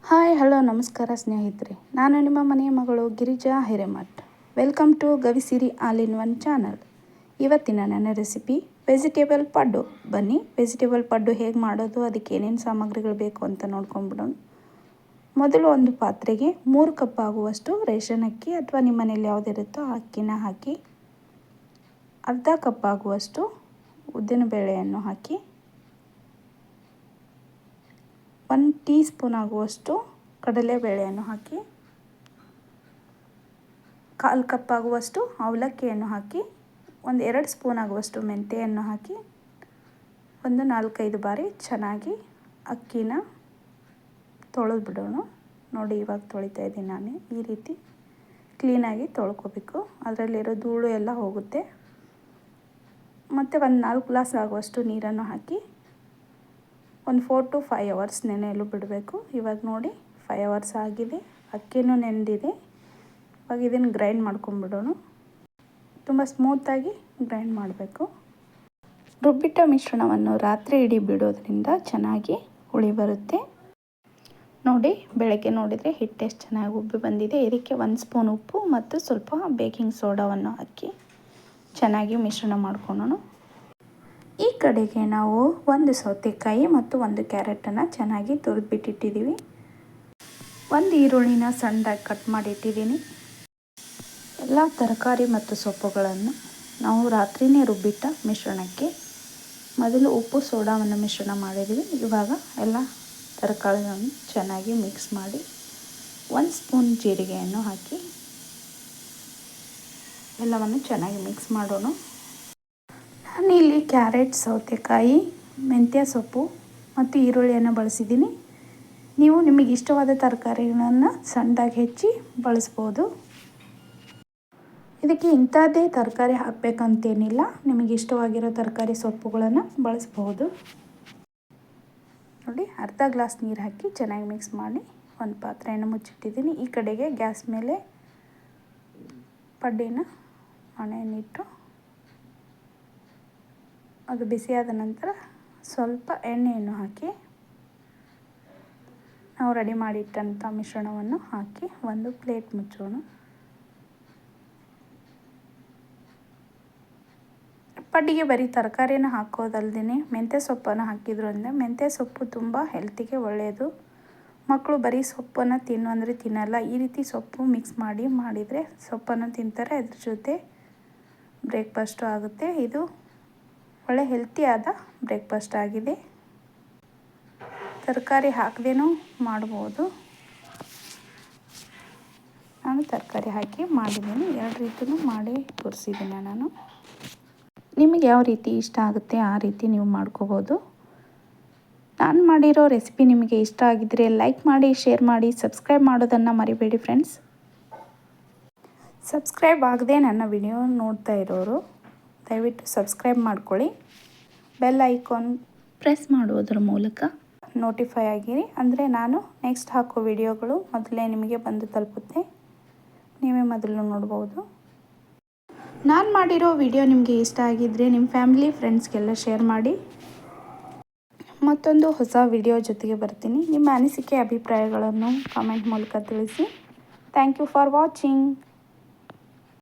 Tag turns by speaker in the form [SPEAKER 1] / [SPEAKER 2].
[SPEAKER 1] Hi hello ನಮಸ್ಕಾರ ಸ್ನೇಹಿತರೆ, ನಾನು ನಿಮ್ಮ ಮನೆಯ ಮಗಳು Girija Hiremath. Welcome to Gavisiri all in one channel. ಇವತ್ತಿನ ನನ್ನ ರೆಸಿಪಿ ವೆಜಿಟೇಬಲ್ ಪಡ್ಡು. ಬನ್ನಿ ವೆಜಿಟೇಬಲ್ ಪಡ್ಡು ಹೇಗೆ ಮಾಡೋದು, ಅದಕ್ಕೆ ಏನೇನು ಸಾಮಗ್ರಿಗಳು ಬೇಕು ಅಂತ ನೋಡ್ಕೊಂಡ್ಬಿಡೋಣ. ಮೊದಲು ಒಂದು ಪಾತ್ರೆಗೆ 3 ಕಪ್ ಆಗುವಷ್ಟು ರೇಷನ್ ಅಕ್ಕಿ ಅಥವಾ ನಿಮ್ಮ ಮನೇಲಿ ಯಾವುದಿರುತ್ತೋ ಆ ಅಕ್ಕಿನ ಹಾಕಿ, ಅರ್ಧ ಕಪ್ ಆಗುವಷ್ಟು ಉದ್ದಿನಬೇಳೆಯನ್ನು ಹಾಕಿ, 1 ಟೀ ಸ್ಪೂನ್ ಆಗುವಷ್ಟು ಕಡಲೆಬೇಳೆಯನ್ನು ಹಾಕಿ, 1/4 ಕಪ್ ಆಗುವಷ್ಟು ಅವಲಕ್ಕಿಯನ್ನು ಹಾಕಿ, 2 ಸ್ಪೂನ್ ಆಗುವಷ್ಟು ಮೆಂತ್ಯೆಯನ್ನು ಹಾಕಿ, 4-5 ಬಾರಿ ಚೆನ್ನಾಗಿ ಅಕ್ಕಿನ ತೊಳೆದು ಬಿಡೋಣ. ನೋಡಿ, ಇವಾಗ ತೊಳಿತಾ ಇದ್ದೀನಿ ನಾನು. ಈ ರೀತಿ ಕ್ಲೀನಾಗಿ ತೊಳ್ಕೊಬೇಕು, ಅದರಲ್ಲಿರೋ ಧೂಳು ಎಲ್ಲ ಹೋಗುತ್ತೆ. ಮತ್ತು 4 ಗ್ಲಾಸ್ ಆಗುವಷ್ಟು ನೀರನ್ನು ಹಾಕಿ 4 to 5 ಅವರ್ಸ್ ನೆನೆಯಲು ಬಿಡಬೇಕು. ಇವಾಗ ನೋಡಿ 5 ಅವರ್ಸ್ ಆಗಿದೆ, ಅಕ್ಕಿನೂ ನೆಂದಿದೆ. ಇವಾಗ ಇದನ್ನು ಗ್ರೈಂಡ್ ಮಾಡ್ಕೊಂಬಿಡೋಣ. ತುಂಬ ಸ್ಮೂತಾಗಿ ಗ್ರೈಂಡ್ ಮಾಡಬೇಕು. ರುಬ್ಬಿಟ್ಟ ಮಿಶ್ರಣವನ್ನು ರಾತ್ರಿ ಇಡೀ ಬಿಡೋದ್ರಿಂದ ಚೆನ್ನಾಗಿ ಹುಳಿ ಬರುತ್ತೆ. ನೋಡಿ, ಬೆಳಗ್ಗೆ ನೋಡಿದರೆ ಹಿಟ್ಟು ಎಷ್ಟು ಚೆನ್ನಾಗಿ ಉಬ್ಬಿ ಬಂದಿದೆ. ಇದಕ್ಕೆ 1 ಸ್ಪೂನ್ ಉಪ್ಪು ಮತ್ತು ಸ್ವಲ್ಪ ಬೇಕಿಂಗ್ ಸೋಡಾವನ್ನು ಹಾಕಿ ಚೆನ್ನಾಗಿ ಮಿಶ್ರಣ ಮಾಡ್ಕೊಳ್ಳೋಣ. ಈ ಕಡೆಗೆ ನಾವು 1 ಸೌತೆಕಾಯಿ ಮತ್ತು 1 ಕ್ಯಾರೆಟನ್ನು ಚೆನ್ನಾಗಿ ತುರಿದ್ಬಿಟ್ಟಿಟ್ಟಿದ್ದೀವಿ. 1 ಈರುಳ್ಳಿನ ಸಣ್ಣದಾಗಿ ಕಟ್ ಮಾಡಿ ಇಟ್ಟಿದ್ದೀನಿ. ಎಲ್ಲ ತರಕಾರಿ ಮತ್ತು ಸೊಪ್ಪುಗಳನ್ನು ನಾವು ರಾತ್ರಿಯೇ ರುಬ್ಬಿಟ್ಟ ಮಿಶ್ರಣಕ್ಕೆ ಮೊದಲು ಉಪ್ಪು ಸೋಡಾವನ್ನು ಮಿಶ್ರಣ ಮಾಡಿದ್ದೀವಿ. ಇವಾಗ ಎಲ್ಲ ತರಕಾರಿಗಳನ್ನು ಚೆನ್ನಾಗಿ ಮಿಕ್ಸ್ ಮಾಡಿ 1 ಸ್ಪೂನ್ ಜೀರಿಗೆಯನ್ನು ಹಾಕಿ ಎಲ್ಲವನ್ನು ಚೆನ್ನಾಗಿ ಮಿಕ್ಸ್ ಮಾಡೋಣ. ನಾನಿಲ್ಲಿ ಕ್ಯಾರೆಟ್, ಸೌತೆಕಾಯಿ, ಮೆಂತ್ಯ ಸೊಪ್ಪು ಮತ್ತು ಈರುಳ್ಳಿಯನ್ನು ಬಳಸಿದ್ದೀನಿ. ನೀವು ನಿಮಗೆ ಇಷ್ಟವಾದ ತರಕಾರಿಗಳನ್ನು ಸಣ್ಣದಾಗಿ ಹೆಚ್ಚಿ ಬಳಸ್ಬೋದು. ಇದಕ್ಕೆ ಇಂಥದ್ದೇ ತರಕಾರಿ ಹಾಕಬೇಕಂತೇನಿಲ್ಲ, ನಿಮಗೆ ಇಷ್ಟವಾಗಿರೋ ತರಕಾರಿ ಸೊಪ್ಪುಗಳನ್ನು ಬಳಸ್ಬೋದು. ನೋಡಿ, ಅರ್ಧ ಗ್ಲಾಸ್ ನೀರು ಹಾಕಿ ಚೆನ್ನಾಗಿ ಮಿಕ್ಸ್ ಮಾಡಿ ಒಂದು ಪಾತ್ರೆಯನ್ನು ಮುಚ್ಚಿಟ್ಟಿದ್ದೀನಿ. ಈ ಕಡೆಗೆ ಗ್ಯಾಸ್ ಮೇಲೆ ಪಡ್ಡಿನ ಮಣೆಯನ್ನಿಟ್ಟು ಅದು ಬಿಸಿಯಾದ ನಂತರ ಸ್ವಲ್ಪ ಎಣ್ಣೆಯನ್ನು ಹಾಕಿ ನಾವು ರೆಡಿ ಮಾಡಿಟ್ಟಂಥ ಮಿಶ್ರಣವನ್ನು ಹಾಕಿ ಒಂದು ಪ್ಲೇಟ್ ಮುಚ್ಚೋಣ. ಪಡ್ಡಿಗೆ ಬರೀ ತರಕಾರಿನ ಹಾಕೋದಲ್ದೇ ಮೆಂತ್ಯ ಸೊಪ್ಪನ್ನು ಹಾಕಿದ್ರಿಂದ ಮೆಂತ್ಯ ಸೊಪ್ಪು ತುಂಬ ಹೆಲ್ತಿಗೆ ಒಳ್ಳೆಯದು. ಮಕ್ಕಳು ಬರೀ ಸೊಪ್ಪನ್ನು ತಿನ್ನು ಅಂದರೆ ತಿನ್ನಲ್ಲ. ಈ ರೀತಿ ಸೊಪ್ಪು ಮಿಕ್ಸ್ ಮಾಡಿದರೆ ಸೊಪ್ಪನ್ನು ತಿಂತಾರೆ, ಅದ್ರ ಜೊತೆ ಬ್ರೇಕ್ಫಾಸ್ಟು ಆಗುತ್ತೆ. ಇದು ಒಳ್ಳೆ ಹೆಲ್ತಿಯಾದ ಬ್ರೇಕ್ಫಾಸ್ಟ್ ಆಗಿದೆ. ತರಕಾರಿ ಹಾಕದೇನೂ ಮಾಡ್ಬೋದು. ನಾನು ತರಕಾರಿ ಹಾಕಿ ಮಾಡಿದ್ದೀನಿ. 2 ರೀತಿಯೂ ಮಾಡಿ ತೋರಿಸಿದ್ದೀನಿ ನಾನು. ನಿಮಗೆ ಯಾವ ರೀತಿ ಇಷ್ಟ ಆಗುತ್ತೆ ಆ ರೀತಿ ನೀವು ಮಾಡ್ಕೋಬೋದು. ನಾನು ಮಾಡಿರೋ ರೆಸಿಪಿ ನಿಮಗೆ ಇಷ್ಟ ಆಗಿದ್ದರೆ ಲೈಕ್ ಮಾಡಿ, ಶೇರ್ ಮಾಡಿ, ಸಬ್ಸ್ಕ್ರೈಬ್ ಮಾಡೋದನ್ನು ಮರಿಬೇಡಿ ಫ್ರೆಂಡ್ಸ್. ಸಬ್ಸ್ಕ್ರೈಬ್ ಆಗದೆ ನನ್ನ ವಿಡಿಯೋ ನೋಡ್ತಾ ಇರೋರು ದಯವಿಟ್ಟು ಸಬ್ಸ್ಕ್ರೈಬ್ ಮಾಡ್ಕೊಳ್ಳಿ. ಬೆಲ್ ಐಕಾನ್ ಪ್ರೆಸ್ ಮಾಡುವುದರ ಮೂಲಕ ನೋಟಿಫೈ ಆಗಿರಿ. ಅಂದರೆ ನಾನು ನೆಕ್ಸ್ಟ್ ಹಾಕೋ ವಿಡಿಯೋಗಳು ಮೊದಲೇ ನಿಮಗೆ ಬಂದು ತಲುಪುತ್ತೆ, ನೀವೇ ಮೊದಲು ನೋಡ್ಬೋದು. ನಾನು ಮಾಡಿರೋ ವಿಡಿಯೋ ನಿಮಗೆ ಇಷ್ಟ ಆಗಿದ್ದರೆ ನಿಮ್ಮ ಫ್ಯಾಮಿಲಿ ಫ್ರೆಂಡ್ಸ್ಗೆಲ್ಲ ಶೇರ್ ಮಾಡಿ. ಮತ್ತೊಂದು ಹೊಸ ವಿಡಿಯೋ ಜೊತೆಗೆ ಬರ್ತೀನಿ. ನಿಮ್ಮ ಅನಿಸಿಕೆ ಅಭಿಪ್ರಾಯಗಳನ್ನು ಕಾಮೆಂಟ್ ಮೂಲಕ ತಿಳಿಸಿ. Thank you for watching.